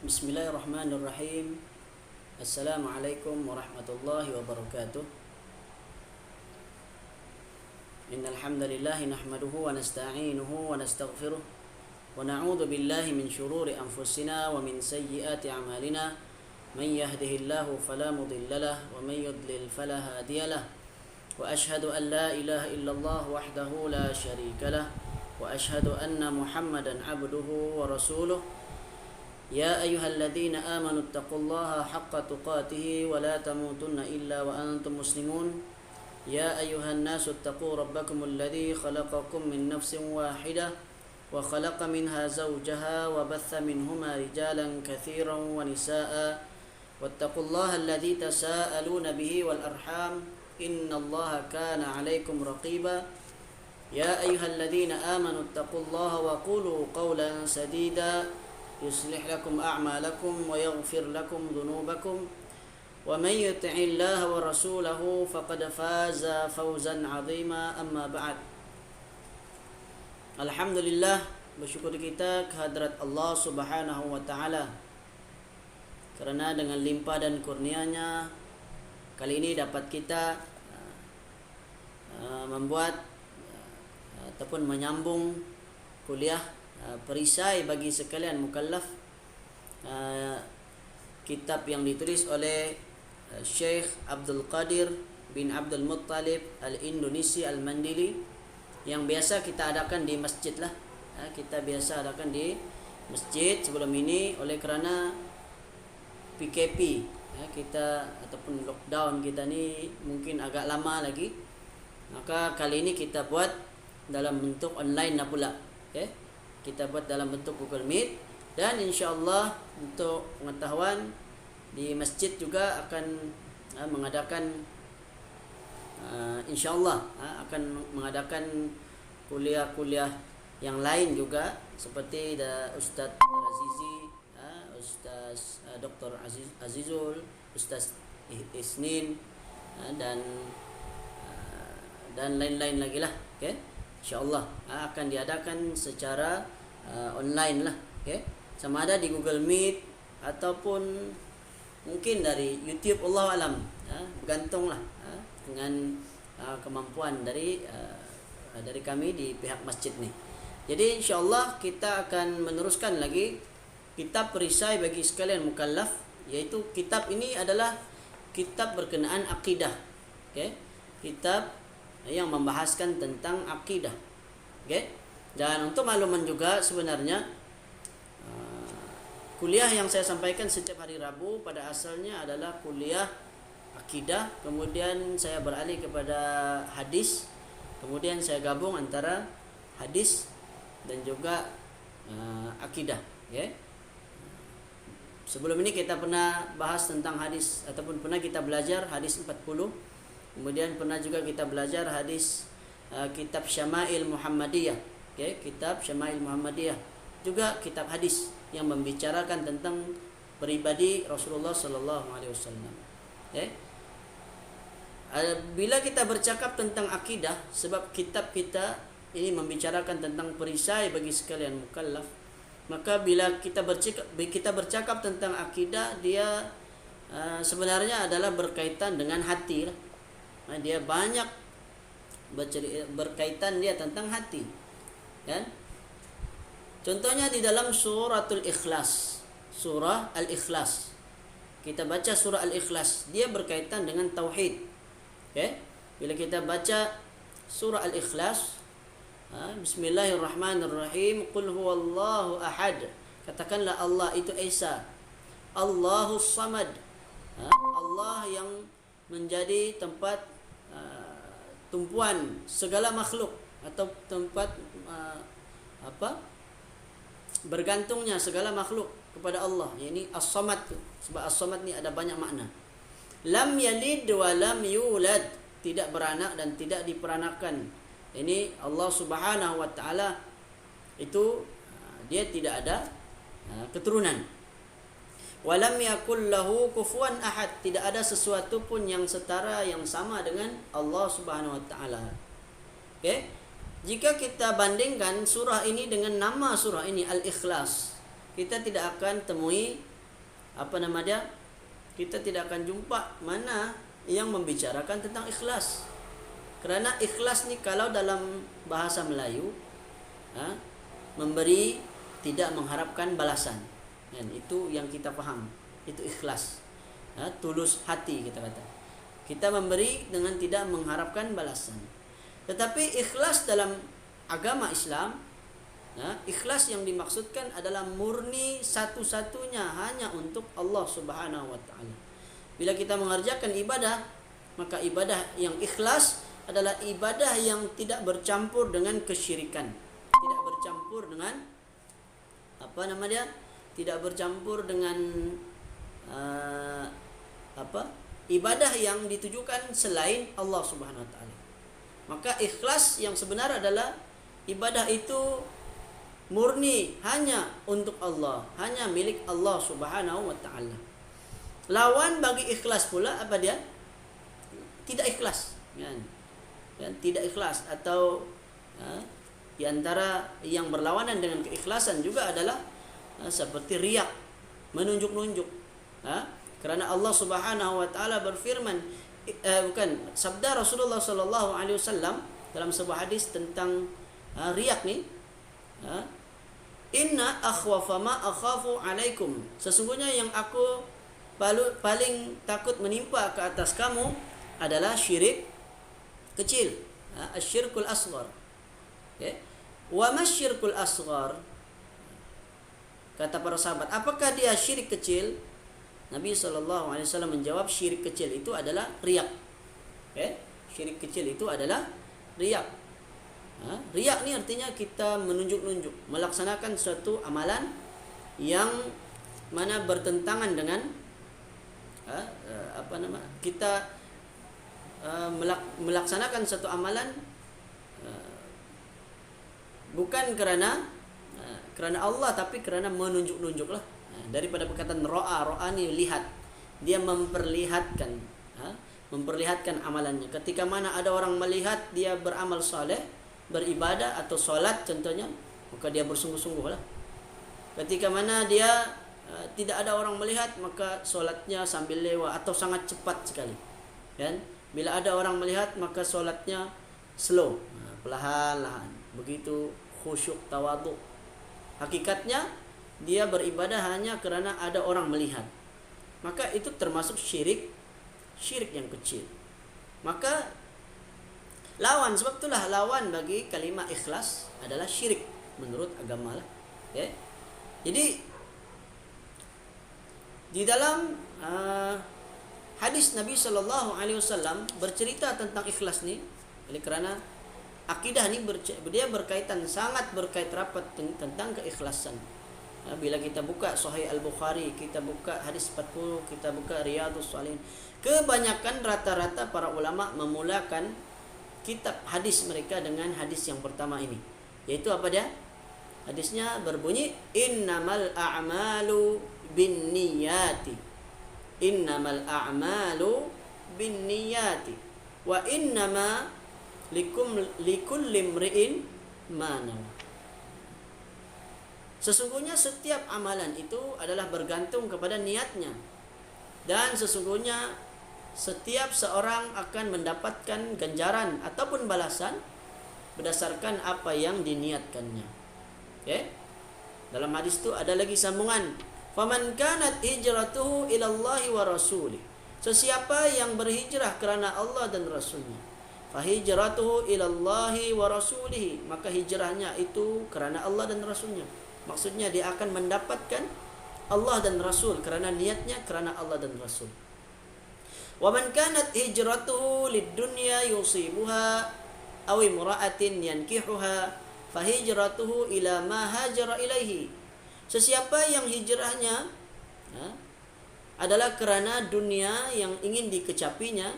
Bismillahirrahmanirrahim. Assalamualaikum warahmatullahi wabarakatuh. Innal hamdalillah nahmaduhu wa nasta'inuhu wa nastaghfiruh wa na'udzu billahi min shururi anfusina wa min sayyiati a'malina. Man yahdihillahu fala mudilla lahu wa man yudlil fala hadiya lahu. Wa ashhadu an la ilaha illallah wahdahu la syarika lahu wa ashhadu anna Muhammadan 'abduhu wa rasuluh. يا أيها الذين آمنوا اتقوا الله حق تقاته ولا تموتن إلا وأنتم مسلمون. يا أيها الناس اتقوا ربكم الذي خلقكم من نفس واحدة وخلق منها زوجها وبث منهما رجالا كثيرا ونساء واتقوا الله الذي تساءلون به والأرحام إن الله كان عليكم رقيبا. يا أيها الذين آمنوا اتقوا الله وقولوا قولا سديدا يصلح لكم أعمالكم ويغفر لكم ذنوبكم ومن يطع الله ورسوله فقد فاز فوزا عظيما. أما بعد. Alhamdulillah, bersyukur kita kehadrat Allah Subhanahu wa taala kerana dengan limpah dan kurnia-Nya kali ini dapat kita membuat ataupun menyambung kuliah perisai bagi sekalian mukallaf, kitab yang ditulis oleh Syekh Abdul Qadir bin Abdul Muttalib Al-Indonesi Al-Mandili, yang biasa kita adakan di masjid lah. Kita biasa adakan di masjid sebelum ini, oleh kerana PKP kita ataupun lockdown kita ni mungkin agak lama lagi, maka kali ini kita buat dalam bentuk online lah pula. Kita buat dalam bentuk Google Meet, dan insya-Allah untuk pengetahuan di masjid juga akan mengadakan insya-Allah akan mengadakan kuliah-kuliah yang lain juga, seperti Ustaz Razizi, Ustaz Dr. Azizul, Ustaz Isnin, dan lain-lain lagi lah. InsyaAllah akan diadakan secara online lah. Sama ada di Google Meet ataupun mungkin dari YouTube, Allah alam. Bergantunglah dengan kemampuan dari kami di pihak masjid ni. Jadi insyaAllah kita akan meneruskan lagi kitab perisai bagi sekalian mukallaf, iaitu kitab ini adalah kitab berkenaan akidah. Kitab yang membahaskan tentang akidah. Dan untuk makluman juga, sebenarnya kuliah yang saya sampaikan setiap hari Rabu pada asalnya adalah kuliah akidah, kemudian saya beralih kepada hadis, kemudian saya gabung antara hadis dan juga akidah. Sebelum ini kita pernah bahas tentang hadis, ataupun pernah kita belajar hadis 40. Kemudian pernah juga kita belajar hadis kitab Syama'il Muhammadiyah. Kitab Syama'il Muhammadiyah juga kitab hadis yang membicarakan tentang pribadi Rasulullah sallallahu alaihi wasallam. Bila kita bercakap tentang akidah, sebab kitab kita ini membicarakan tentang perisai bagi sekalian mukallaf, maka bila kita bercakap tentang akidah, dia sebenarnya adalah berkaitan dengan hati lah. Dia banyak berkaitan dia tentang hati. Contohnya di dalam suratul Ikhlas, surah Al-Ikhlas. Kita baca surah Al-Ikhlas, dia berkaitan dengan tauhid. Bila kita baca surah Al-Ikhlas, Bismillahirrahmanirrahim, Qul huwallahu ahad. Katakanlah Allah itu Esa. Allahus Samad. Allah yang menjadi tempat tumpuan segala makhluk, atau tempat bergantungnya segala makhluk kepada Allah. Ini As-Samad tu. Sebab As-Samad ni ada banyak makna. Lam yalid wa lam yulad, tidak beranak dan tidak diperanakan. Ini Allah Subhanahu wa taala itu dia tidak ada keturunan. Walam yakul lahu kufuwan ahad, tidak ada sesuatu pun yang setara, yang sama dengan Allah Subhanahu wa taala. Jika kita bandingkan surah ini dengan nama surah ini Al-Ikhlas, kita tidak akan temui kita tidak akan jumpa mana yang membicarakan tentang ikhlas. Kerana ikhlas ni kalau dalam bahasa Melayu, memberi tidak mengharapkan balasan. Dan itu yang kita faham. Itu ikhlas. Tulus hati kita kata. Kita memberi dengan tidak mengharapkan balasan. Tetapi ikhlas dalam agama Islam, ikhlas yang dimaksudkan adalah murni satu-satunya hanya untuk Allah Subhanahu wa taala. Bila kita mengerjakan ibadah, maka ibadah yang ikhlas adalah ibadah yang tidak bercampur dengan kesyirikan. Tidak bercampur dengan tidak bercampur dengan ibadah yang ditujukan selain Allah Subhanahu wa taala. Maka ikhlas yang sebenar adalah ibadah itu murni hanya untuk Allah, hanya milik Allah Subhanahu wa taala. Lawan bagi ikhlas pula apa dia? Tidak ikhlas, kan? Tidak ikhlas atau di antara yang berlawanan dengan keikhlasan juga adalah seperti riak, menunjuk-nunjuk. Kerana Allah Subhanahu wa taala berfirman, sabda Rasulullah sallallahu alaihi wasallam dalam sebuah hadis tentang riak ni, inna akhwafa ma akhafu alaikum, sesungguhnya yang aku paling takut menimpa ke atas kamu adalah syirik kecil, asyirkul asghar. Wa masyirkul asghar, kata para sahabat, apakah dia syirik kecil? Nabi SAW menjawab, syirik kecil itu adalah riak. Syirik kecil itu adalah riak. Riak ni artinya kita menunjuk-nunjuk, melaksanakan suatu amalan yang mana bertentangan dengan kita melaksanakan suatu amalan bukan kerana Allah, tapi kerana menunjuk-nunjuklah. Daripada perkataan ro'a ni lihat, dia memperlihatkan amalannya. Ketika mana ada orang melihat dia beramal soleh, beribadah atau solat contohnya, maka dia bersungguh-sungguhlah. Ketika mana dia tidak ada orang melihat, maka solatnya sambil lewat atau sangat cepat sekali. Dan bila ada orang melihat, maka solatnya slow, perlahan-lahan. Begitu khusyuk, tawaduk. Hakikatnya dia beribadah hanya kerana ada orang melihat. Maka itu termasuk syirik yang kecil. Maka lawan, sebab itulah lawan bagi kalimat ikhlas adalah syirik menurut agama lah. Jadi di dalam hadis Nabi SAW bercerita tentang ikhlas ni, oleh kerana akidah ni dia sangat berkait rapat tentang keikhlasan. Bila kita buka Sahih Al-Bukhari, kita buka hadis 40, kita buka Riyadhus Shalihin, kebanyakan rata-rata para ulama memulakan kitab hadis mereka dengan hadis yang pertama ini, yaitu apa dia? Hadisnya berbunyi, innamal a'malu binniyati, innamal a'malu binniyati wa innama likulli imri'in ma nawa. Sesungguhnya setiap amalan itu adalah bergantung kepada niatnya, dan sesungguhnya setiap seorang akan mendapatkan ganjaran ataupun balasan berdasarkan apa yang diniatkannya. Dalam hadis itu ada lagi sambungan, faman kanat hijratuhu ila Allahi wa rasulih, sesiapa yang berhijrah kerana Allah dan Rasulnya, fahijratuhu ila Allahi wa rasulih, maka hijrahnya itu kerana Allah dan Rasulnya. Maksudnya dia akan mendapatkan Allah dan Rasul kerana niatnya kerana Allah dan Rasul. Wa man kanat hijratuhu lid-dunya yusibuha aw imra'atin yankihuha fahijratuhu ila ma hajara ilaihi. Sesiapa yang hijrahnya adalah kerana dunia yang ingin dikecapinya,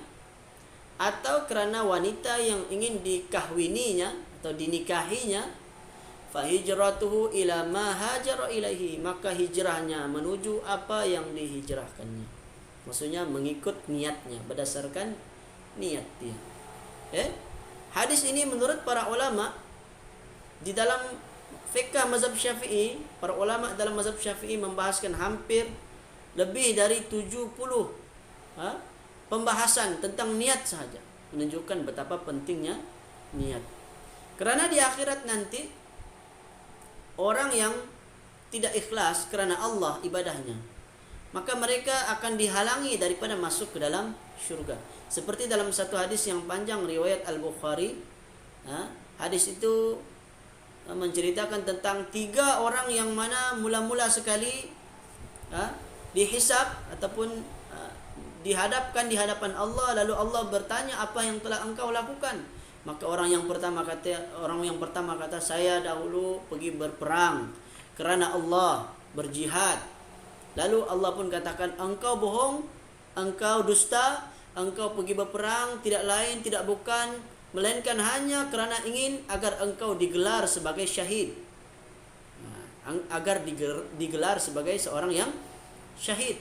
atau kerana wanita yang ingin dikahwininya atau dinikahinya, fahijratuhu ila ma hajara ilaihi, maka hijrahnya menuju apa yang dihijrahkannya. Maksudnya mengikut niatnya, berdasarkan niat dia. Hadis ini menurut para ulama di dalam fiqh mazhab Syafi'i, para ulama dalam mazhab Syafi'i membahaskan hampir lebih dari 70 pembahasan tentang niat sahaja, menunjukkan betapa pentingnya niat. Kerana di akhirat nanti orang yang tidak ikhlas kerana Allah ibadahnya, maka mereka akan dihalangi daripada masuk ke dalam syurga. Seperti dalam satu hadis yang panjang riwayat Al-Bukhari, hadis itu menceritakan tentang 3 orang yang mana mula-mula sekali dihisab ataupun dihadapkan di hadapan Allah, lalu Allah bertanya, apa yang telah engkau lakukan? Maka orang yang pertama kata, saya dahulu pergi berperang kerana Allah, berjihad. Lalu Allah pun katakan, engkau bohong, engkau dusta, engkau pergi berperang tidak lain tidak bukan melainkan hanya kerana ingin agar engkau digelar sebagai syahid, agar digelar sebagai seorang yang syahid.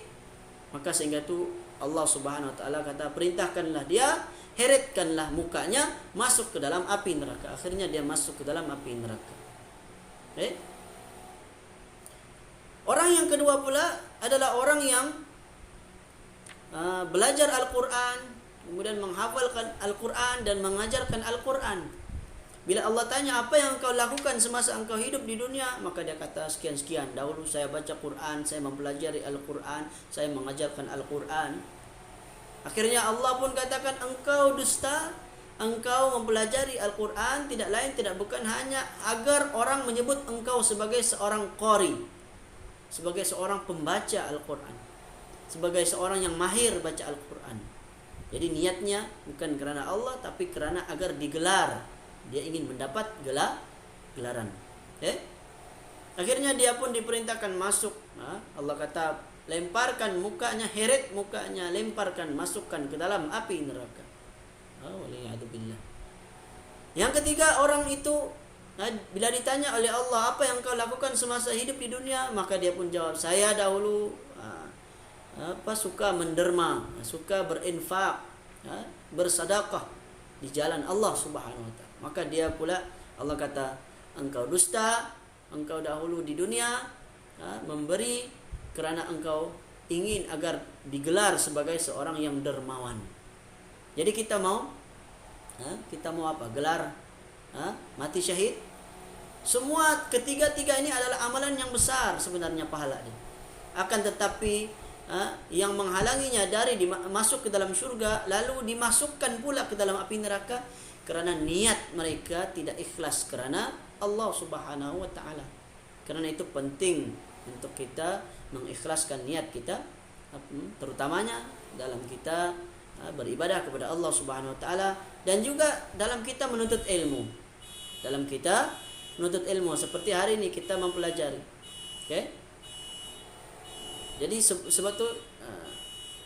Maka sehingga itu Allah Subhanahu wa taala kata, perintahkanlah dia, heretkanlah mukanya masuk ke dalam api neraka. Akhirnya dia masuk ke dalam api neraka. Orang yang kedua pula adalah orang yang belajar Al-Quran, kemudian menghafalkan Al-Quran dan mengajarkan Al-Quran. Bila Allah tanya, apa yang engkau lakukan semasa engkau hidup di dunia? Maka dia kata, sekian-sekian. Dahulu saya baca Quran, saya mempelajari Al-Quran, saya mengajarkan Al-Quran. Akhirnya Allah pun katakan, engkau dusta, engkau mempelajari Al-Quran tidak lain tidak bukan hanya agar orang menyebut engkau sebagai seorang qari, sebagai seorang pembaca Al-Quran, sebagai seorang yang mahir baca Al-Quran. Jadi niatnya bukan kerana Allah, tapi kerana agar digelar. Dia ingin mendapat gelaran. Akhirnya dia pun diperintahkan masuk. Allah kata, lemparkan mukanya, heret mukanya, lemparkan, masukkan ke dalam api neraka. Waliyadzubillah. Yang ketiga, orang itu bila ditanya oleh Allah, apa yang kau lakukan semasa hidup di dunia? Maka dia pun jawab, saya dahulu suka menderma, suka berinfak, bersedekah di jalan Allah Subhanahu wa taala. Maka dia pula, Allah kata, engkau dusta, engkau dahulu di dunia memberi kerana engkau ingin agar digelar sebagai seorang yang dermawan. Jadi kita mau apa? Gelar mati syahid. Semua ketiga-tiga ini adalah amalan yang besar sebenarnya pahalanya. Akan tetapi yang menghalanginya dari masuk ke dalam syurga, lalu dimasukkan pula ke dalam api neraka, kerana niat mereka tidak ikhlas kerana Allah Subhanahu wa taala. Kerana itu penting untuk kita mengikhlaskan niat kita, terutamanya dalam kita beribadah kepada Allah Subhanahu wa taala, dan juga dalam kita menuntut ilmu. Dalam kita menuntut ilmu seperti hari ini kita mempelajari. Jadi sebab itu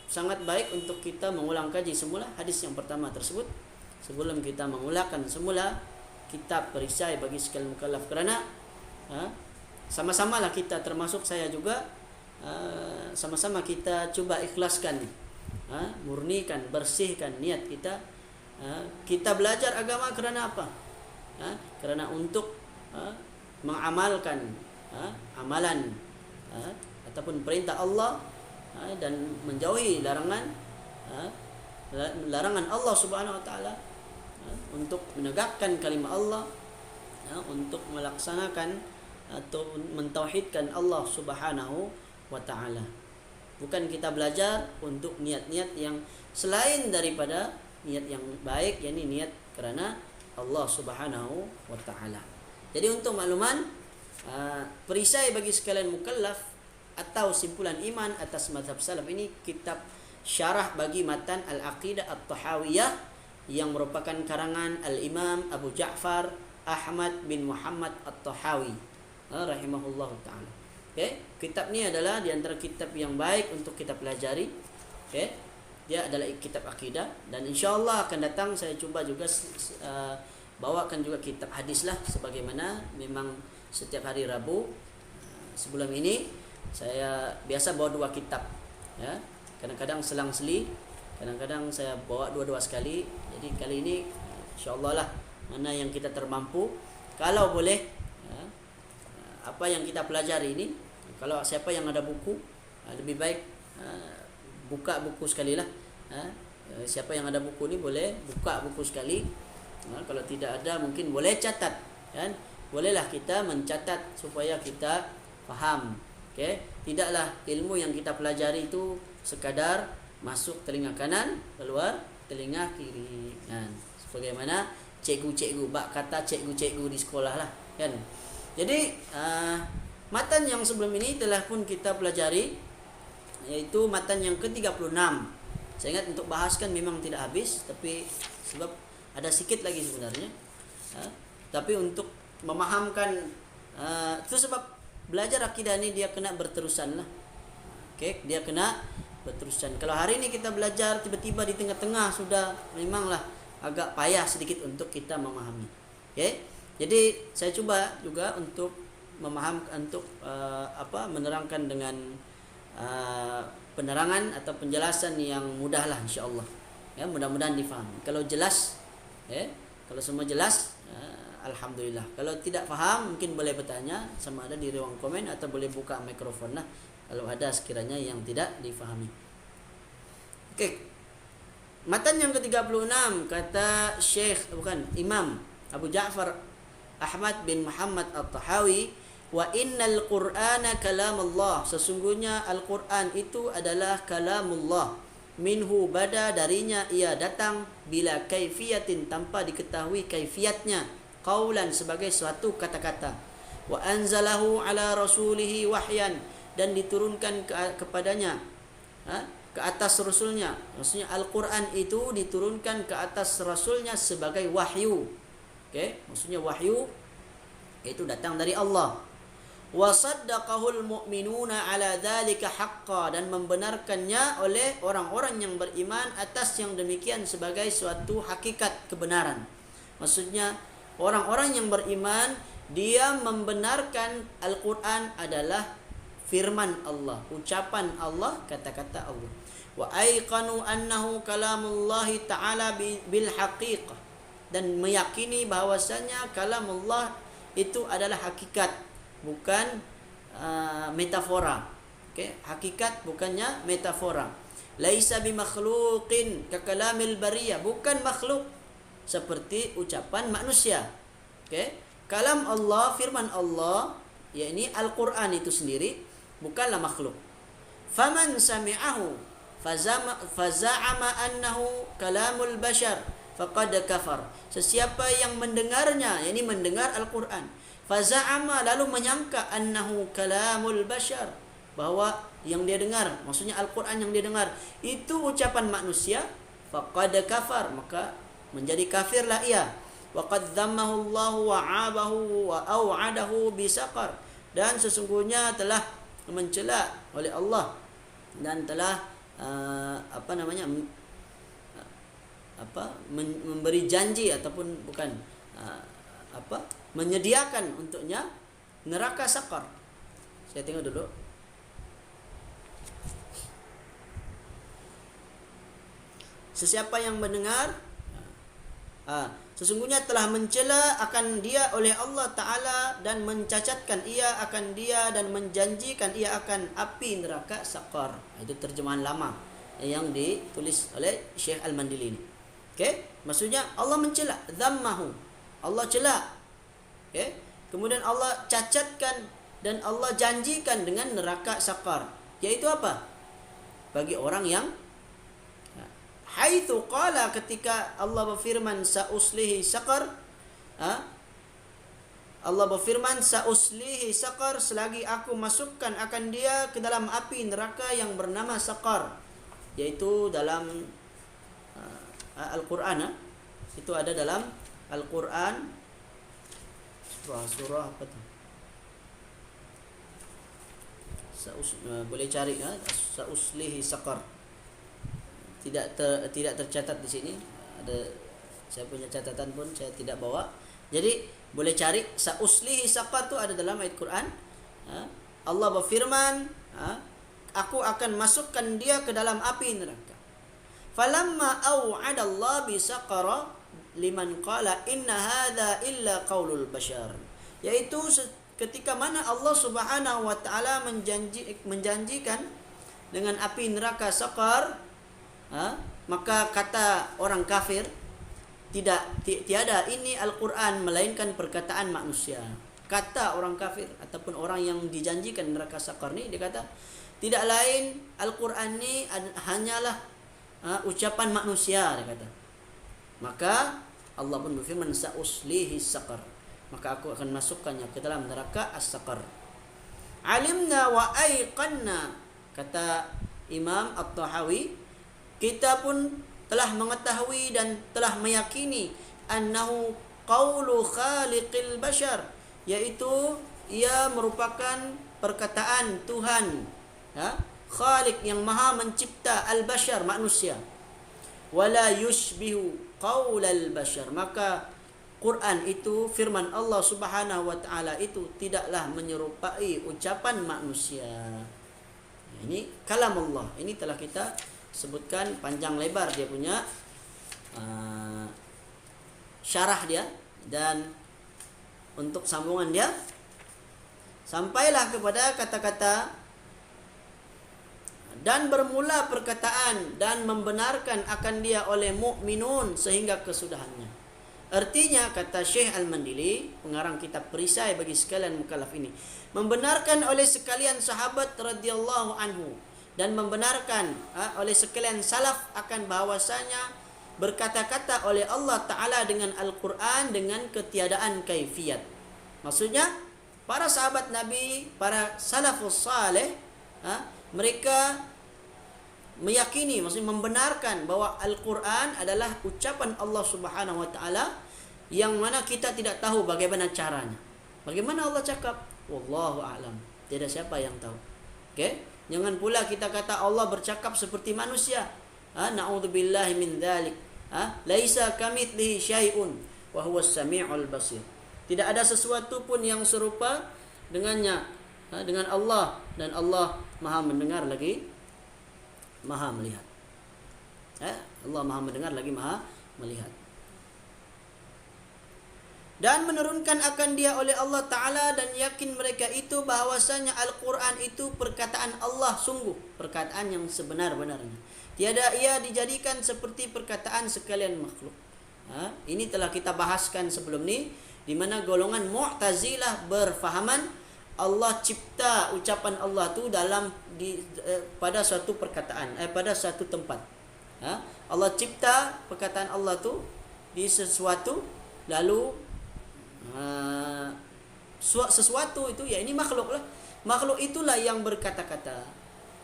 sangat baik untuk kita mengulang kaji semula hadis yang pertama tersebut sebelum kita mengulangkan semula kitab perisai bagi sekalian mukallaf. Kerana sama-samalah kita, termasuk saya juga, sama-sama kita cuba ikhlaskan, murnikan, bersihkan niat kita. Kita belajar agama kerana apa? Kerana untuk mengamalkan amalan ataupun perintah Allah dan menjauhi larangan Allah Subhanahu wa taala, untuk menegakkan kalimah Allah, untuk melaksanakan atau mentauhidkan Allah Subhanahu wa taala. Bukan kita belajar untuk niat-niat yang selain daripada niat yang baik, yakni niat kerana Allah Subhanahu wa taala. Jadi untuk makluman, perisai bagi sekalian mukallaf atau simpulan iman atas mazhab salaf ini kitab syarah bagi matan Al-Aqidah At-Tahawiyah yang merupakan karangan Al-Imam Abu Ja'far Ahmad bin Muhammad At-Tahawi rahimahullah ta'ala. Kitab ni adalah di antara kitab yang baik untuk kita pelajari. Dia adalah kitab akidah, dan insya-Allah akan datang saya cuba juga bawakan juga kitab hadis lah, sebagaimana memang setiap hari Rabu sebelum ini saya biasa bawa 2 kitab, kadang-kadang selang-seli, kadang-kadang saya bawa dua-dua sekali. Jadi kali ini insya-Allah lah, mana yang kita termampu, kalau boleh apa yang kita pelajari ini, kalau siapa yang ada buku, lebih baik buka buku sekali lah. Siapa yang ada buku ni boleh buka buku sekali. Kalau tidak ada mungkin boleh catat, kan? Bolehlah kita mencatat supaya kita faham. Okey, tidaklah ilmu yang kita pelajari itu sekadar masuk telinga kanan, keluar telinga kiri, kan? Sebagaimana cikgu-cikgu, bak kata cikgu-cikgu di sekolah lah, kan? Jadi matan yang sebelum ini telah pun kita pelajari, yaitu matan yang ke-36. Saya ingat untuk bahaskan memang tidak habis, tapi sebab ada sikit lagi sebenarnya. Tapi untuk memahamkan, itu sebab belajar akidah ni dia kena berterusan lah. Okay? Dia kena berterusan. Kalau hari ni kita belajar tiba-tiba di tengah-tengah sudah memanglah agak payah sedikit untuk kita memahami. Okay? Jadi saya cuba juga untuk memahamkan, untuk menerangkan dengan penerangan atau penjelasan yang mudah lah, insya-Allah. Ya, mudah-mudahan difahami. Kalau jelas, kalau semua jelas, alhamdulillah. Kalau tidak faham mungkin boleh bertanya sama ada di ruang komen atau boleh buka mikrofon lah kalau ada sekiranya yang tidak difahami. Okey. Matan yang ke-36 kata Imam Abu Ja'far Ahmad bin Muhammad At-Tahawi, wa innal Qur'ana kalamullah, sesungguhnya Al-Quran itu adalah kalamullah, minhu bada, darinya ia datang, bila kaifiyatin, tanpa diketahui kaifiatnya, qaulan, sebagai suatu kata-kata, wa anzalahu ala rasulihi wahyan, dan diturunkan kepadanya, ke atas rasulnya. Maksudnya Al-Quran itu diturunkan ke atas rasulnya sebagai wahyu. Okey, maksudnya wahyu itu datang dari Allah. Wa saddaqahul mu'minuna ala dzalika haqqan, dan membenarkannya oleh orang-orang yang beriman atas yang demikian sebagai suatu hakikat kebenaran. Maksudnya orang-orang yang beriman dia membenarkan Al-Quran adalah firman Allah, ucapan Allah, kata-kata Allah. Wa aiqanu annahu kalamullahi ta'ala bil haqiqah, dan meyakini bahawasanya kalamullah itu adalah hakikat, bukan metafora. Okey, hakikat bukannya metafora. Laisa bimakhluqin ka kalamil bariyah, bukan makhluk seperti ucapan manusia. Okey, kalam Allah, firman Allah, yakni Al-Quran itu sendiri bukanlah makhluk. Faman sami'ahu faza'ama annahu kalamul bashar faqad kafar. Sesiapa yang mendengarnya, yakni mendengar Al-Quran, faza'ama, lalu menyangka, annahu kalamul bashar, bahwa yang dia dengar, maksudnya Al-Quran yang dia dengar itu ucapan manusia, faqad kafar, maka menjadi kafirlah ia. Wa qad dhammahu Allah wa 'abahu wa au'adahu bisaqar, dan sesungguhnya telah mencela oleh Allah dan telah memberi janji ataupun bukan menyediakan untuknya neraka sakar. Saya tengok dulu. Sesiapa yang mendengar, sesungguhnya telah mencela akan dia oleh Allah Ta'ala, dan mencacatkan ia akan dia, dan menjanjikan ia akan api neraka sakar. Itu terjemahan lama yang ditulis oleh Syekh Al-Mandili ini. Okay? Maksudnya Allah mencela, dhammahu, Allah cela. Okay? Kemudian Allah cacatkan dan Allah janjikan dengan neraka sakar. Yaitu apa? Bagi orang yang haitsu qala, ketika Allah berfirman sauslihi sakar, Allah berfirman sauslihi sakar, selagi aku masukkan akan dia ke dalam api neraka yang bernama sakar. Yaitu dalam Al-Quran, itu ada dalam Al-Quran surah apa tu? Boleh cari, sauslihi sakar. Tidak tercatat di sini. Ada, saya punya catatan pun saya tidak bawa. Jadi boleh cari sauslihi sakar tu ada dalam ayat Quran. Allah berfirman, aku akan masukkan dia ke dalam api neraka. Falamma au'ada Allah bi saqara liman qala inna hadza illa qaulul bashar. Yaitu ketika mana Allah Subhanahu wa taala menjanjikan dengan api neraka Saqar, maka kata orang kafir, tiada ini Al-Quran melainkan perkataan manusia. Kata orang kafir ataupun orang yang dijanjikan neraka Saqar ni, dia kata tidak lain Al-Quran ni hanyalah ucapan manusia, dia kata. Maka Allah pun berfirman, sa'uslihi Saqar, maka aku akan masukkannya ke dalam neraka As-Saqar. Alimna wa aiqanna, kata Imam At-Tahawi, kita pun telah mengetahui dan telah meyakini annahu qaulu khaliqil bashar, yaitu ia merupakan perkataan Tuhan, Khaliq yang maha mencipta al-bashar, manusia. Wala yushbihu qaulal bashar, maka Quran itu, firman Allah Subhanahu wa taala itu tidaklah menyerupai ucapan manusia. Ini kalam Allah. Ini telah kita sebutkan panjang lebar dia punya syarah dia, dan untuk sambungan dia sampailah kepada kata-kata dan bermula perkataan dan membenarkan akan dia oleh mukminun sehingga kesudahannya. Artinya, kata Syekh Al-Mandili, pengarang kitab perisai bagi sekalian mukallaf ini, membenarkan oleh sekalian sahabat radhiyallahu anhu dan membenarkan oleh sekalian salaf akan bahawasanya berkata-kata oleh Allah Ta'ala dengan Al-Quran dengan ketiadaan kaifiat. Maksudnya, para sahabat Nabi, para salafus salih, mereka meyakini, maksudnya membenarkan bahawa Al-Quran adalah ucapan Allah Subhanahu wa taala yang mana kita tidak tahu bagaimana caranya. Bagaimana Allah cakap? Wallahu a'lam. Tidak siapa yang tahu. Okey? Jangan pula kita kata Allah bercakap seperti manusia. Na'udzubillahi min dzalik. Laisa kamitslihi syai'un wa huwas samiul basir. Tidak ada sesuatu pun yang serupa dengannya, dengan Allah, dan Allah Maha mendengar lagi Maha melihat. Allah Maha mendengar lagi Maha melihat. Dan menurunkan akan dia oleh Allah Ta'ala, dan yakin mereka itu bahawasanya Al-Quran itu perkataan Allah, sungguh perkataan yang sebenar-benarnya. Tiada ia dijadikan seperti perkataan sekalian makhluk. Ini telah kita bahaskan sebelum ni, di mana golongan Mu'tazilah berfahaman Allah cipta ucapan Allah tu pada suatu perkataan, pada suatu tempat. Allah cipta perkataan Allah tu di sesuatu, lalu sesuatu itu, ya ini makhluk lah. Makhluk itulah yang berkata-kata.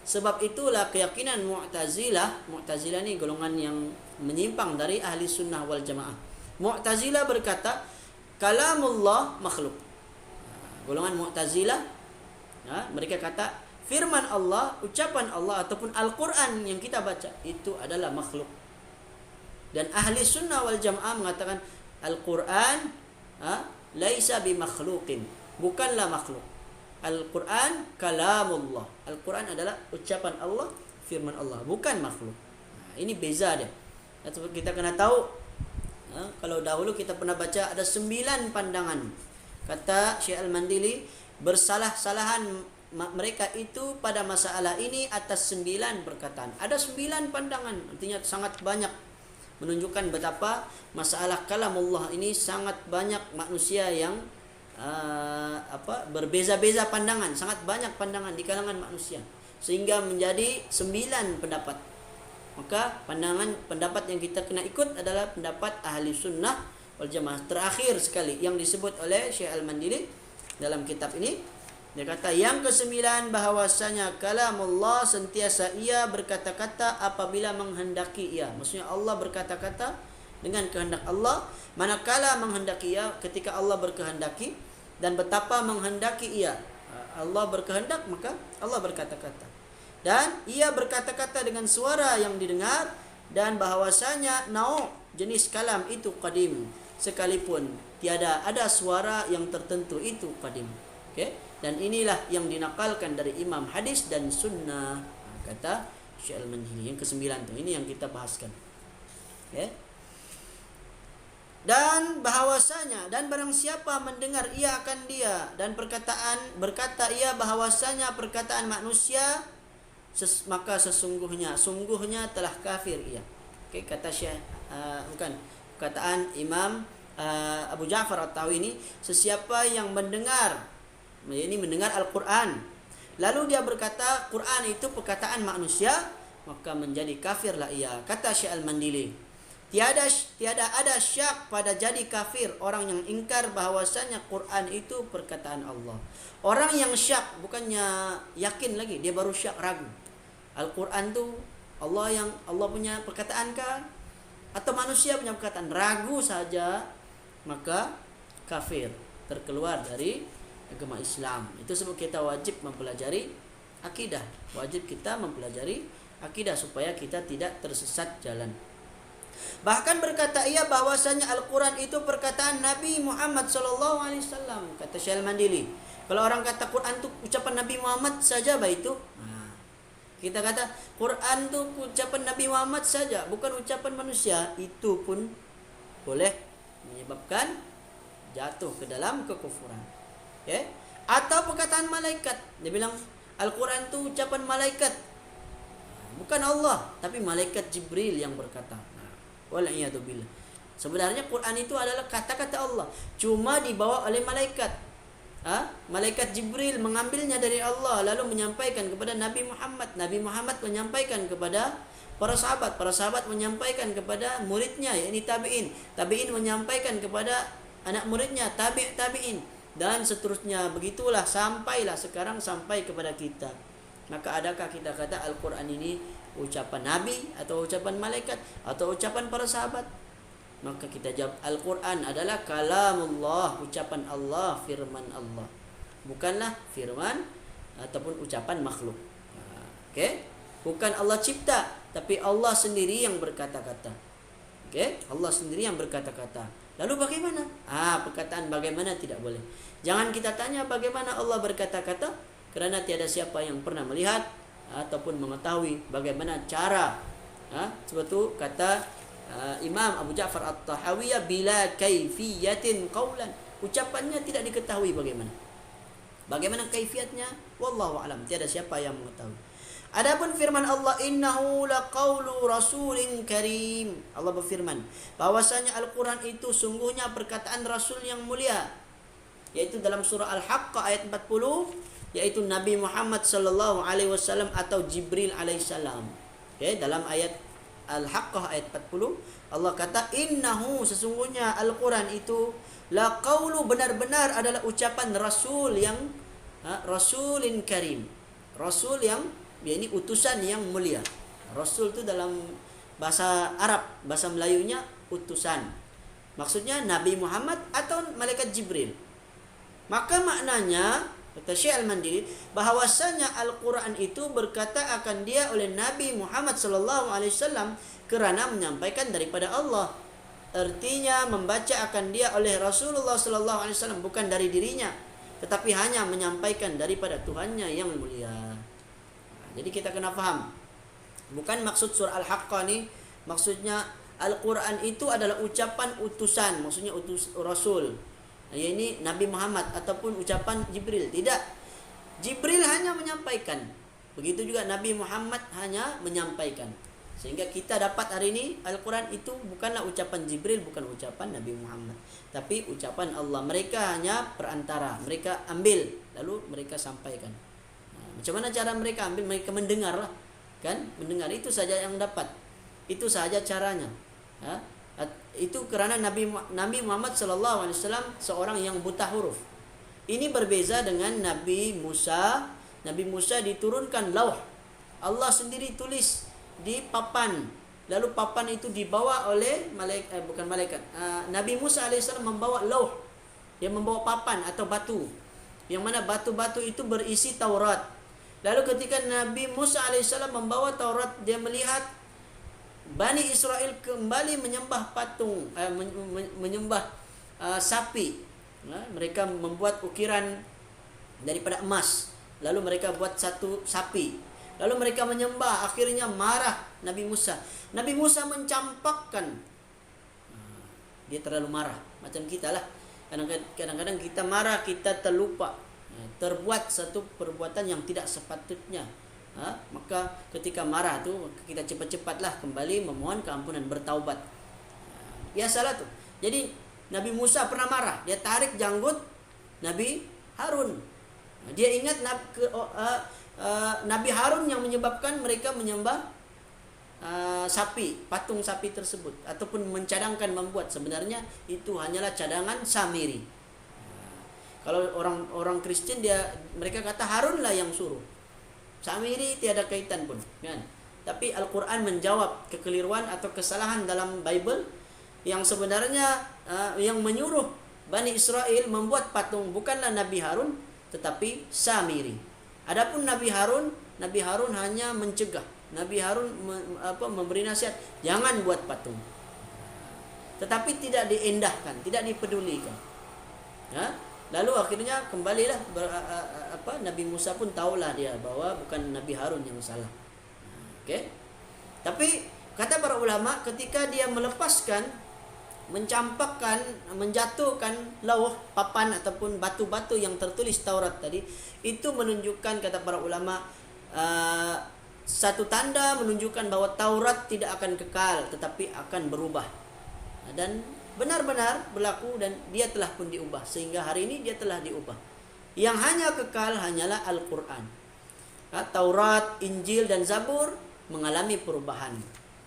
Sebab itulah keyakinan Mu'tazilah ni golongan yang menyimpang dari ahli sunnah wal jamaah. Mu'tazilah berkata kalamullah makhluk. Golongan Mu'tazilah, mereka kata firman Allah, ucapan Allah ataupun Al-Quran yang kita baca itu adalah makhluk. Dan ahli sunnah wal jamaah mengatakan Al-Quran laisa bimakhluqin, bukanlah makhluk. Al-Quran kalamullah. Al-Quran adalah ucapan Allah, firman Allah, bukan makhluk. Ini beza dia. Kita kena tahu, kalau dahulu kita pernah baca ada 9 pandangan. Kata Syekh Al-Mandili, bersalah-salahan mereka itu pada masalah ini atas 9 perkataan. Ada 9 pandangan, artinya sangat banyak, menunjukkan betapa masalah kalamullah ini sangat banyak manusia yang berbeza-beza pandangan, sangat banyak pandangan di kalangan manusia, sehingga menjadi 9 pendapat. Maka pendapat yang kita kena ikut adalah pendapat ahli sunnah wal jamaah. Terakhir sekali yang disebut oleh Syekh Al-Mandili dalam kitab ini, dia kata yang ke-9 bahawasanya kalamullah sentiasa ia berkata-kata apabila menghendaki ia. Maksudnya Allah berkata-kata dengan kehendak Allah, manakala menghendaki ia, ketika Allah berkehendaki, dan betapa menghendaki ia. Allah berkehendak, maka Allah berkata-kata. Dan ia berkata-kata dengan suara yang didengar, dan bahawasanya jenis kalam itu qadim, sekalipun tiada ada suara yang tertentu itu qadim. Okay? Dan inilah yang dinakalkan dari imam hadis dan sunnah, kata Syekh Al-Mandili. Yang ke-9 tu, ini yang kita bahaskan. Okay? Dan bahawasanya, dan barang siapa mendengar ia akan dia, dan berkata ia bahawasanya perkataan manusia maka sungguhnya telah kafir ia. Okey, kata Syekh perkataan Imam Abu Ja'far At-Tahawi ini, sesiapa yang mendengar Al-Quran lalu dia berkata Quran itu perkataan manusia, maka menjadi kafirlah ia. Kata Syekh Al-Mandili, tiada ada syak pada jadi kafir orang yang ingkar bahawasanya Quran itu perkataan Allah. Orang yang syak, bukannya yakin lagi, dia baru syak, ragu. Al-Quran tu Allah punya perkataan kah atau manusia punya perkataan? Ragu saja, maka kafir, terkeluar dari agama Islam. Itu sebab kita wajib mempelajari akidah. Wajib kita mempelajari akidah supaya kita tidak tersesat jalan. Bahkan berkata ia bahwasanya Al-Quran itu perkataan Nabi Muhammad SAW. Kata Syekh Al-Mandili, kalau orang kata Quran itu ucapan Nabi Muhammad saja, itu kita kata Quran itu ucapan Nabi Muhammad saja, bukan ucapan manusia, itu pun boleh menyebabkan jatuh ke dalam kekufuran. Okay? Atau perkataan malaikat. Dia bilang Al-Quran itu ucapan malaikat, bukan Allah, tapi malaikat Jibril yang berkata. Wal'iyadzubillah. Sebenarnya Quran itu adalah kata-kata Allah, cuma dibawa oleh malaikat. Malaikat Jibril mengambilnya dari Allah lalu menyampaikan kepada Nabi Muhammad. Nabi Muhammad menyampaikan kepada para sahabat. Para sahabat menyampaikan kepada muridnya, yakni tabi'in. Tabi'in menyampaikan kepada anak muridnya, tabi'in. Dan seterusnya, begitulah sampailah sekarang sampai kepada kita. Maka adakah kita kata Al-Quran ini ucapan Nabi atau ucapan malaikat atau ucapan para sahabat? Maka kita jawab Al-Quran adalah kalamullah, ucapan Allah, firman Allah, bukanlah firman ataupun ucapan makhluk. Okey, bukan Allah cipta, tapi Allah sendiri yang berkata-kata. Okey, Allah sendiri yang berkata-kata. Lalu bagaimana? Perkataan bagaimana tidak boleh. Jangan kita tanya bagaimana Allah berkata-kata, kerana tiada siapa yang pernah melihat ataupun mengetahui bagaimana cara. Sebab tu kata Imam Abu Ja'far At-Tahawi, bila kaifiyatin qawlan, ucapannya tidak diketahui bagaimana kaifiatnya, wallahu alam, tiada siapa yang mengetahui. Adapun firman Allah, innahu laqaulu rasulin karim, Allah berfirman bahwasanya Al-Quran itu sungguhnya perkataan Rasul yang mulia, yaitu dalam surah Al-Haqqah ayat 40, yaitu Nabi Muhammad sallallahu alaihi wasallam atau Jibril alaihissalam. Okay, dalam ayat Al-Haqqah ayat 40 Allah kata innahu, sesungguhnya Al-Quran itu laqaulu, benar-benar adalah ucapan Rasul yang Rasulin karim, Rasul yang ini utusan yang mulia. Rasul itu dalam bahasa Arab, bahasa Melayunya utusan. Maksudnya Nabi Muhammad atau malaikat Jibril. Maka maknanya, kata Syekh Al-Mandili, bahawasanya Al-Quran itu berkata akan dia oleh Nabi Muhammad SAW kerana menyampaikan daripada Allah. Artinya membaca akan dia oleh Rasulullah SAW, bukan dari dirinya, tetapi hanya menyampaikan daripada Tuhannya yang mulia. Jadi kita kena faham, bukan maksud surah Al-Haqqah ni, maksudnya Al-Quran itu adalah ucapan utusan, maksudnya utus Rasul, ini Nabi Muhammad ataupun ucapan Jibril. Tidak, Jibril hanya menyampaikan, begitu juga Nabi Muhammad hanya menyampaikan. Sehingga kita dapat hari ini Al-Quran itu bukanlah ucapan Jibril, bukan ucapan Nabi Muhammad, tapi ucapan Allah. Mereka hanya perantara, mereka ambil lalu mereka sampaikan. Macam mana cara mereka ambil? Mereka mendengar lah, kan? Mendengar, itu saja yang dapat, itu saja caranya. Itu kerana Nabi Muhammad SAW seorang yang buta huruf. Ini berbeza dengan Nabi Musa. Nabi Musa diturunkan lauh, Allah sendiri tulis di papan, lalu papan itu dibawa oleh malaikat. Nabi Musa AS membawa lauh, dia membawa papan atau batu, yang mana batu-batu itu berisi Taurat. Lalu ketika Nabi Musa AS membawa Taurat, dia melihat Bani Israel kembali menyembah patung, menyembah sapi. Mereka membuat ukiran daripada emas, lalu mereka buat satu sapi, lalu mereka menyembah. Akhirnya marah Nabi Musa. Nabi Musa mencampakkan. Dia terlalu marah, macam kita lah. Kadang-kadang kita marah, kita terlupa, terbuat satu perbuatan yang tidak sepatutnya. Maka ketika marah tu kita cepat-cepatlah kembali memohon keampunan, bertaubat. Biasalah tu. Jadi Nabi Musa pernah marah, dia tarik janggut Nabi Harun. Dia ingat Nabi Harun yang menyebabkan mereka menyembah sapi, patung sapi tersebut, ataupun mencadangkan membuat. Sebenarnya itu hanyalah cadangan Samiri. Kalau orang Kristen mereka kata Harunlah yang suruh. Samiri tiada kaitan pun, kan? Tapi Al-Quran menjawab kekeliruan atau kesalahan dalam Bible yang sebenarnya yang menyuruh Bani Israel membuat patung bukanlah Nabi Harun tetapi Samiri. Adapun Nabi Harun hanya mencegah. Nabi Harun memberi nasihat, jangan buat patung. Tetapi tidak diendahkan, tidak dipedulikan. Lalu akhirnya kembalilah Nabi Musa pun tahulah dia bahwa bukan Nabi Harun yang salah. Okey. Tapi kata para ulama, ketika dia melepaskan, mencampakkan, menjatuhkan lauh, papan ataupun batu-batu yang tertulis Taurat tadi, itu menunjukkan, kata para ulama, satu tanda menunjukkan bahwa Taurat tidak akan kekal tetapi akan berubah. Dan benar-benar berlaku, dan dia telah pun diubah sehingga hari ini dia telah diubah. Yang hanya kekal hanyalah Al-Quran. Taurat, Injil dan Zabur mengalami perubahan.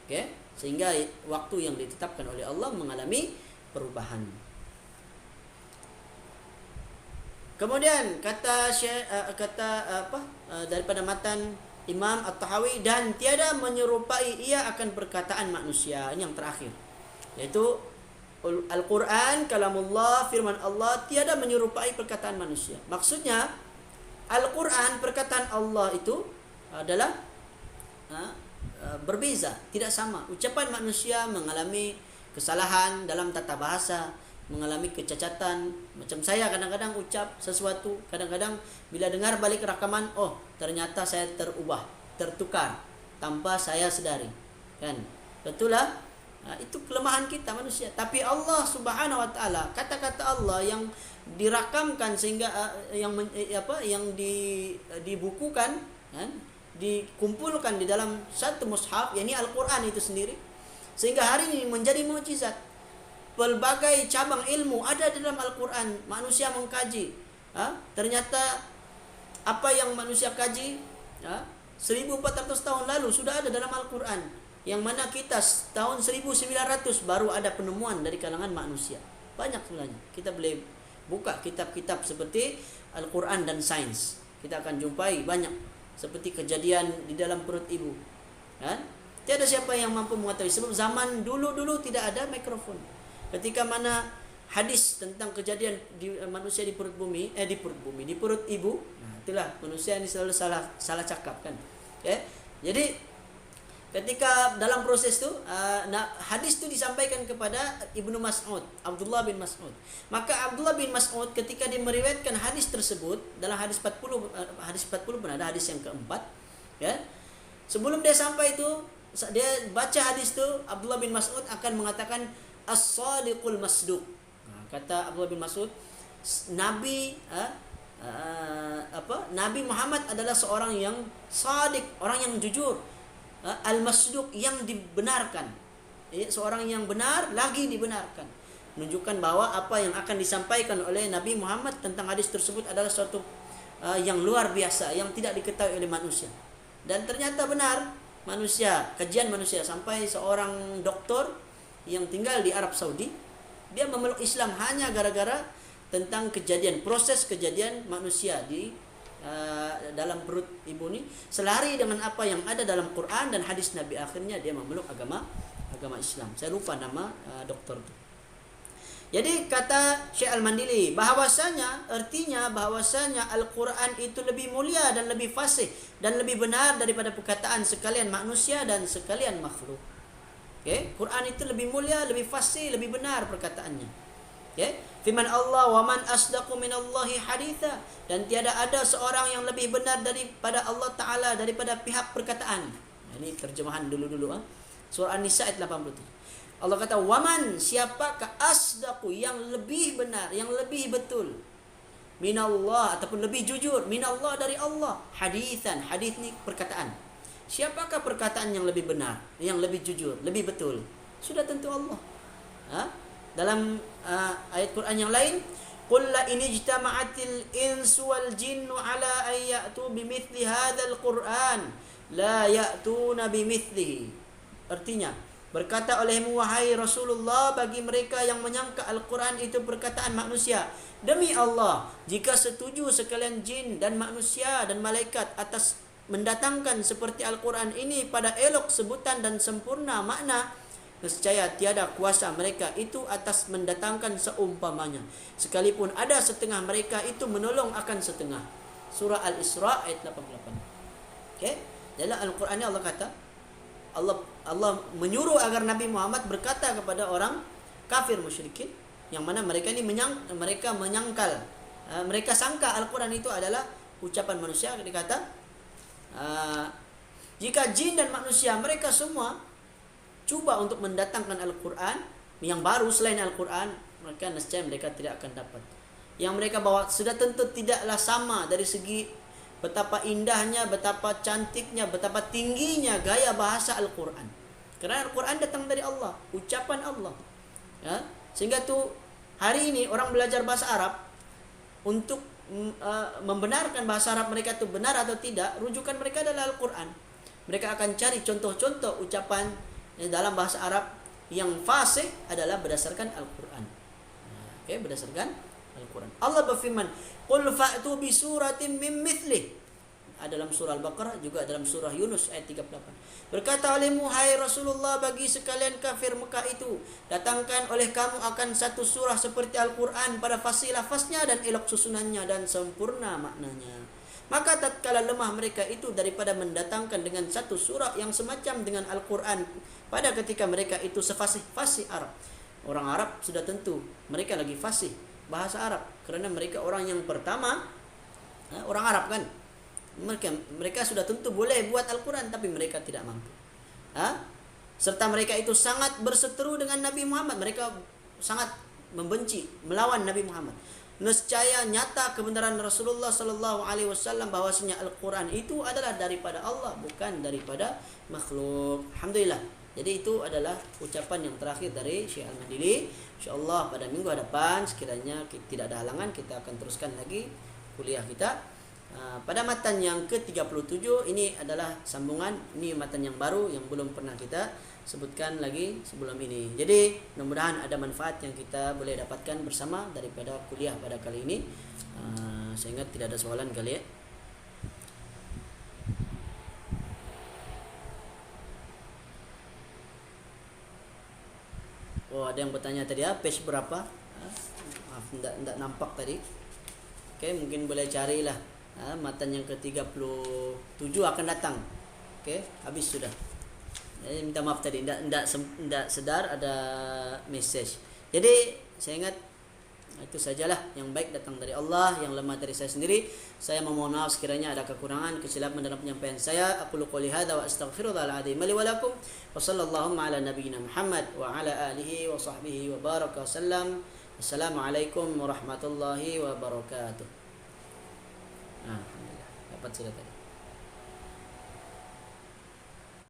Okey, sehingga waktu yang ditetapkan oleh Allah mengalami perubahan. Kemudian daripada matan Imam At-Tahawi, dan tiada menyerupai ia akan perkataan manusia. Ini yang terakhir, yaitu Al-Quran, kalamullah, firman Allah, tiada menyerupai perkataan manusia. Maksudnya Al-Quran, perkataan Allah itu adalah berbeza, tidak sama. Ucapan manusia mengalami kesalahan dalam tata bahasa, mengalami kecacatan. Macam saya kadang-kadang ucap sesuatu, kadang-kadang bila dengar balik rakaman, oh ternyata saya terubah, tertukar tanpa saya sedari, kan? Betullah, itu kelemahan kita manusia. Tapi Allah Subhanahu wa taala, kata-kata Allah yang dirakamkan sehingga yang dibukukan, kan? Dikumpulkan di dalam satu mushaf, yakni Al-Quran itu sendiri, sehingga hari ini menjadi mukjizat. Pelbagai cabang ilmu ada di dalam Al-Quran. Manusia mengkaji, ternyata apa yang manusia kaji 1400 tahun lalu sudah ada dalam Al-Quran, yang mana kita tahun 1900 baru ada penemuan dari kalangan manusia. Banyak sebenarnya. Kita boleh buka kitab-kitab seperti Al-Quran dan Sains, kita akan jumpai banyak seperti kejadian di dalam perut ibu, kan? Tiada siapa yang mampu mengetahui, sebab zaman dulu tidak ada mikrofon. Ketika mana hadis tentang kejadian manusia di perut bumi, di perut ibu, itulah manusia ini selalu salah cakap, kan? Jadi ketika dalam proses tu, hadis tu disampaikan kepada Ibnu Mas'ud, Abdullah bin Mas'ud. Maka Abdullah bin Mas'ud ketika dia meriwayatkan hadis tersebut, dalam hadis 40 pun ada hadis yang keempat, ya. Sebelum dia sampai itu, dia baca hadis tu, Abdullah bin Mas'ud akan mengatakan as-sadiqul masduq. Kata Abdullah bin Mas'ud, Nabi Nabi Muhammad adalah seorang yang sadiq, orang yang jujur. Al-Masduq, yang dibenarkan, seorang yang benar lagi dibenarkan. Menunjukkan bahwa apa yang akan disampaikan oleh Nabi Muhammad tentang hadis tersebut adalah suatu yang luar biasa, yang tidak diketahui oleh manusia. Dan ternyata benar, kajian manusia, sampai seorang doktor yang tinggal di Arab Saudi, dia memeluk Islam hanya gara-gara tentang proses kejadian manusia di dalam perut ibu ni, selari dengan apa yang ada dalam Quran dan hadis Nabi. Akhirnya dia memeluk agama Islam. Saya lupa nama doktor itu. Jadi kata Syekh Al-Mandili, artinya bahwasanya Al-Quran itu lebih mulia dan lebih fasih dan lebih benar daripada perkataan sekalian manusia dan sekalian makhluk. Quran itu lebih mulia, lebih fasih, lebih benar perkataannya. Firman Allah, wa man asdaqu minallahi haditha, dan tiada ada seorang yang lebih benar daripada Allah Ta'ala daripada pihak perkataan. Ini terjemahan dulu. Surah An-Nisa ayat 87. Allah kata, wa man, siapakah asdaqu, yang lebih benar, yang lebih betul, minallah, ataupun lebih jujur minallah, dari Allah. Hadithan, hadis ni perkataan. Siapakah perkataan yang lebih benar, yang lebih jujur, lebih betul? Sudah tentu Allah. Dalam ayat Quran yang lain, qul la in ijtama'atil insu wal jinnu ala an ya'tu bimithli hadzal Qur'an la ya'tuna bimithlihi. Artinya, berkata olehmu wahai Rasulullah bagi mereka yang menyangka Al-Quran itu perkataan manusia, demi Allah, jika setuju sekalian jin dan manusia dan malaikat atas mendatangkan seperti Al-Quran ini pada elok sebutan dan sempurna makna, nescaya tiada kuasa mereka itu atas mendatangkan seumpamanya, sekalipun ada setengah mereka itu menolong akan setengah. Surah Al-Isra ayat 88. Okey, dalam Al-Quran ni Allah kata, Allah menyuruh agar Nabi Muhammad berkata kepada orang kafir musyrikin, yang mana mereka ni mereka menyangkal, mereka sangka Al-Quran itu adalah ucapan manusia. Dia kata, jika jin dan manusia mereka semua cuba untuk mendatangkan Al-Quran yang baru selain Al-Quran, maka nescaya mereka tidak akan dapat. Yang mereka bawa sudah tentu tidaklah sama dari segi betapa indahnya, betapa cantiknya, betapa tingginya gaya bahasa Al-Quran. Kerana Al-Quran datang dari Allah, ucapan Allah. Sehingga tu hari ini orang belajar bahasa Arab untuk membenarkan bahasa Arab mereka itu benar atau tidak, rujukan mereka adalah Al-Quran. Mereka akan cari contoh-contoh ucapan dalam bahasa Arab yang fasih adalah berdasarkan Al-Quran. Okay, berdasarkan Al-Quran. Allah berfirman, qul fa'tu bi suratin min mithlih. Dalam surah Al-Baqarah, juga dalam surah Yunus ayat 38. Berkata olehmu hai Rasulullah bagi sekalian kafir Mekah itu, datangkan oleh kamu akan satu surah seperti Al-Quran pada fasih lafaznya dan elok susunannya dan sempurna maknanya. Maka tatkala lemah mereka itu daripada mendatangkan dengan satu surah yang semacam dengan Al-Quran pada ketika mereka itu sefasih-fasih Arab. Orang Arab sudah tentu mereka lagi fasih bahasa Arab, kerana mereka orang yang pertama, orang Arab kan, mereka sudah tentu boleh buat Al-Quran, tapi mereka tidak mampu. Serta mereka itu sangat berseteru dengan Nabi Muhammad, mereka sangat membenci, melawan Nabi Muhammad. Nescaya nyata kebenaran Rasulullah sallallahu alaihi wasallam bahwasanya Al-Quran itu adalah daripada Allah, bukan daripada makhluk. Alhamdulillah. Jadi itu adalah ucapan yang terakhir dari Syekh Al-Madili. InsyaAllah pada minggu hadapan, sekiranya tidak ada halangan, kita akan teruskan lagi kuliah kita. Pada matan yang ke-37, ini adalah sambungan, ini matan yang baru yang belum pernah kita sebutkan lagi sebelum ini. Jadi mudah-mudahan ada manfaat yang kita boleh dapatkan bersama daripada kuliah pada kali ini. Saya ingat tidak ada soalan kali ya. Oh, ada yang bertanya tadi, page berapa? Maaf, tidak nampak tadi. Okey, mungkin boleh carilah. Matan yang ke-37 akan datang. Okey, habis sudah. Jadi minta maaf tadi, tidak sedar ada message. Jadi saya ingat itu sajalah, yang baik datang dari Allah, yang lemah dari saya sendiri. Saya memohon maaf sekiranya ada kekurangan, kesilapan dalam penyampaian saya. Aku qouli hadza wa astaghfirullahal azim li wa lakum. Wa sallallahu ala nabiyyina Muhammad wa ala alihi wa sahbihi wa baraka wasallam. Assalamualaikum warahmatullahi wabarakatuh. Alhamdulillah. Dapat sudah tadi.